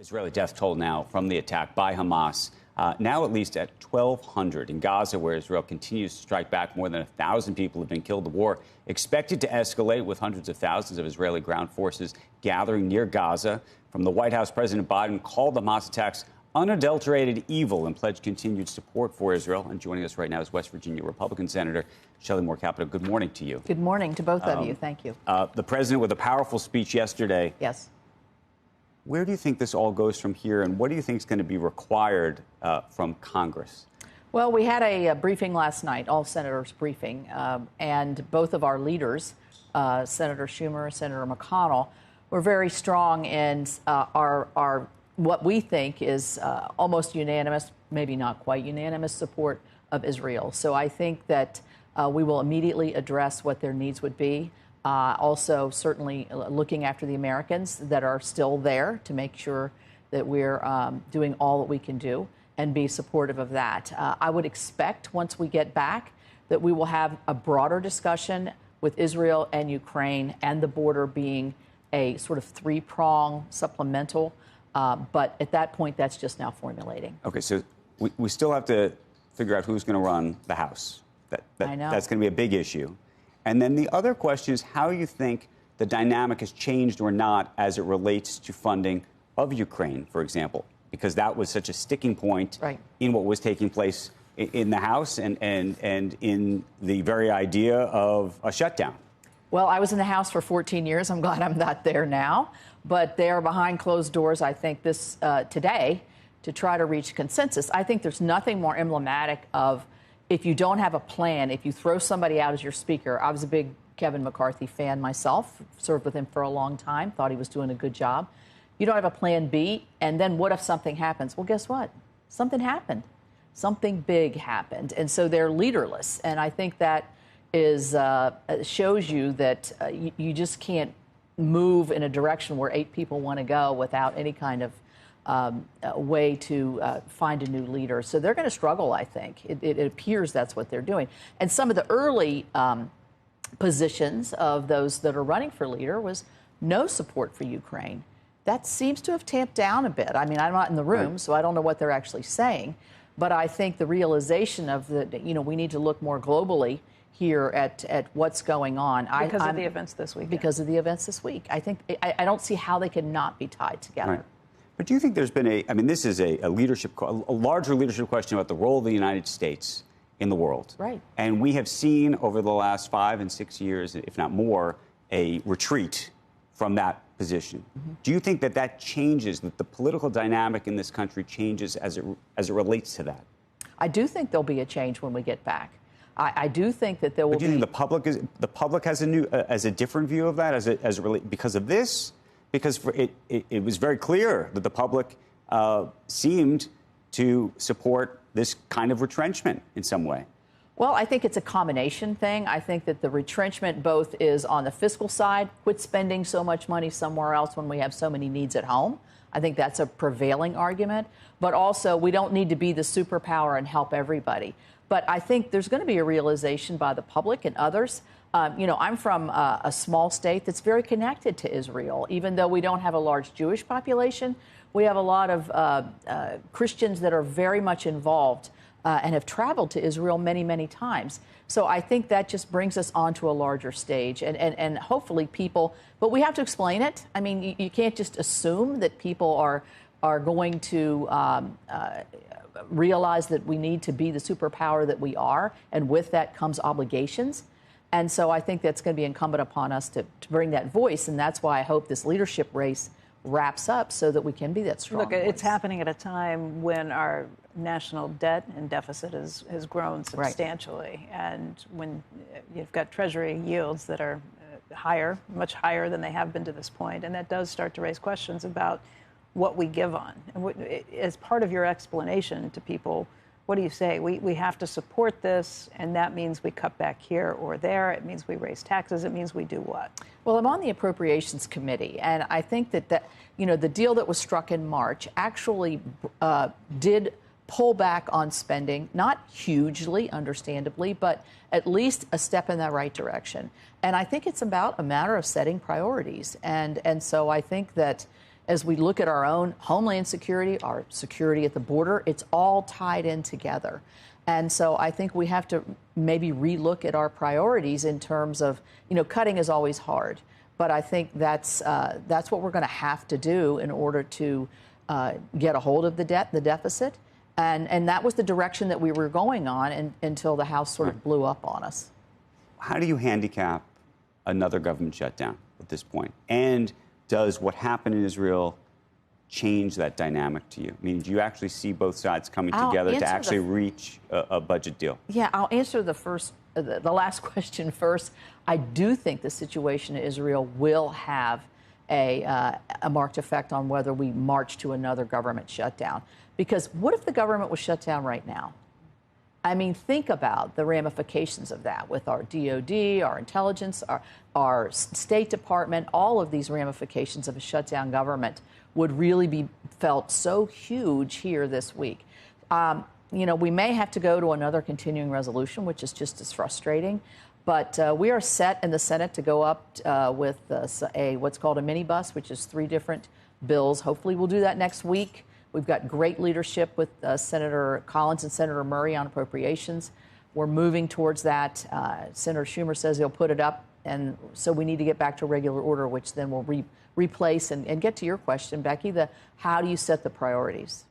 Israeli death toll now from the attack by Hamas, now at least at 1,200 in Gaza, where Israel continues to strike back. More than 1,000 people have been killed. The war expected to escalate, with hundreds of thousands of Israeli ground forces gathering near Gaza. From the White House, President Biden called the Hamas attacks unadulterated evil and pledged continued support for Israel. And joining us right now is West Virginia Republican Senator Shelley Moore Capito. Good morning to you. Good morning to both of you. Thank you. The president with a powerful speech yesterday. Yes. Where do you think this all goes from here, and what do you think is going to be required from Congress? Well, we had a briefing last night, all senators briefing, and both of our leaders, Senator Schumer, Senator McConnell, were very strong in our what we think is almost unanimous, maybe not quite unanimous, support of Israel. So I think that we will immediately address what their needs would be. Also, certainly looking after the Americans that are still there to make sure that we're doing all that we can do and be supportive of that. I would expect once we get back that we will have a broader discussion with Israel and Ukraine, and the border being a sort of three-prong supplemental. But at that point, that's just now formulating. Okay, so we still have to figure out who's going to run the House. I know. That's going to be a big issue. And then the other question is how you think the dynamic has changed or not as it relates to funding of Ukraine, for example, because that was such a sticking point in what was taking place in the House and in the very idea of a shutdown. Well, I was in the House for 14 years. I'm glad I'm not there now. But they are behind closed doors, I think, this today to try to reach consensus. I think there's nothing more emblematic of if you don't have a plan, if you throw somebody out as your speaker. I was a big Kevin McCarthy fan myself, served with him for a long time, thought he was doing a good job. You don't have a plan B, and then what if something happens? Well, guess what? Something happened. Something big happened, and so they're leaderless. And I think that is shows you that you just can't move in a direction where 8 people want to go without any kind of way to find a new leader. So they're going to struggle, I think. It appears that's what they're doing. And some of the early positions of those that are running for leader was no support for Ukraine. That seems to have tamped down a bit. I mean, I'm not in the room, so I don't know what they're actually saying. But I think the realization of we need to look more globally here at what's going on. Because of the events this week. Because of the events this week. I think I don't see how they can not be tied together. Right. But do you think there's been this is a larger leadership question about the role of the United States in the world. Right. And we have seen over the last 5 and 6 years, if not more, a retreat from that position. Mm-hmm. Do you think that changes, that the political dynamic in this country changes as it relates to that? I do think there'll be a change when we get back. I do think that there will be. Do you think the public has a different view of that as it relates because of this? Because it was very clear that the public seemed to support this kind of retrenchment in some way. Well, I think it's a combination thing. I think that the retrenchment both is on the fiscal side, quit spending so much money somewhere else when we have so many needs at home. I think that's a prevailing argument. But also, we don't need to be the superpower and help everybody. But I think there's going to be a realization by the public and others. I'm from a small state that's very connected to Israel. Even though we don't have a large Jewish population, we have a lot of Christians that are very much involved and have traveled to Israel many, many times. So I think that just brings us onto a larger stage and hopefully people, but we have to explain it. I mean, you can't just assume that people are going to realize that we need to be the superpower that we are, and with that comes obligations. And so I think that's going to be incumbent upon us to bring that voice, and that's why I hope this leadership race wraps up so that we can be that strong Look, voice. It's happening at a time when our national debt and deficit has grown substantially. Right. And when you've got Treasury yields that are higher, much higher than they have been to this point, and that does start to raise questions about what we give on. And as part of your explanation to people, what do you say? We have to support this, and that means we cut back here or there. It means we raise taxes. It means we do what? Well, I'm on the Appropriations Committee, and I think that the deal that was struck in March actually did pull back on spending, not hugely, understandably, but at least a step in that right direction. And I think it's about a matter of setting priorities. And so I think that, as we look at our own homeland security, our security at the border, it's all tied in together. And so I think we have to maybe relook at our priorities in terms of, cutting is always hard. But I think that's what we're going to have to do in order to get a hold of the deficit. And that was the direction that we were going on until the House sort of blew up on us. How do you handicap another government shutdown at this point? And does what happened in Israel change that dynamic to you? I mean, do you actually see both sides coming together to actually reach a budget deal? Yeah, I'll answer the last question first. I do think the situation in Israel will have a marked effect on whether we march to another government shutdown. Because what if the government was shut down right now? I mean, think about the ramifications of that with our DOD, our intelligence, our State Department. All of these ramifications of a shutdown government would really be felt so huge here this week. We may have to go to another continuing resolution, which is just as frustrating. But we are set in the Senate to go up with what's called a minibus, which is 3 different bills. Hopefully we'll do that next week. We've got great leadership with Senator Collins and Senator Murray on appropriations. We're moving towards that. Senator Schumer says he'll put it up, and so we need to get back to regular order, which then will replace and get to your question, Becky, how do you set the priorities?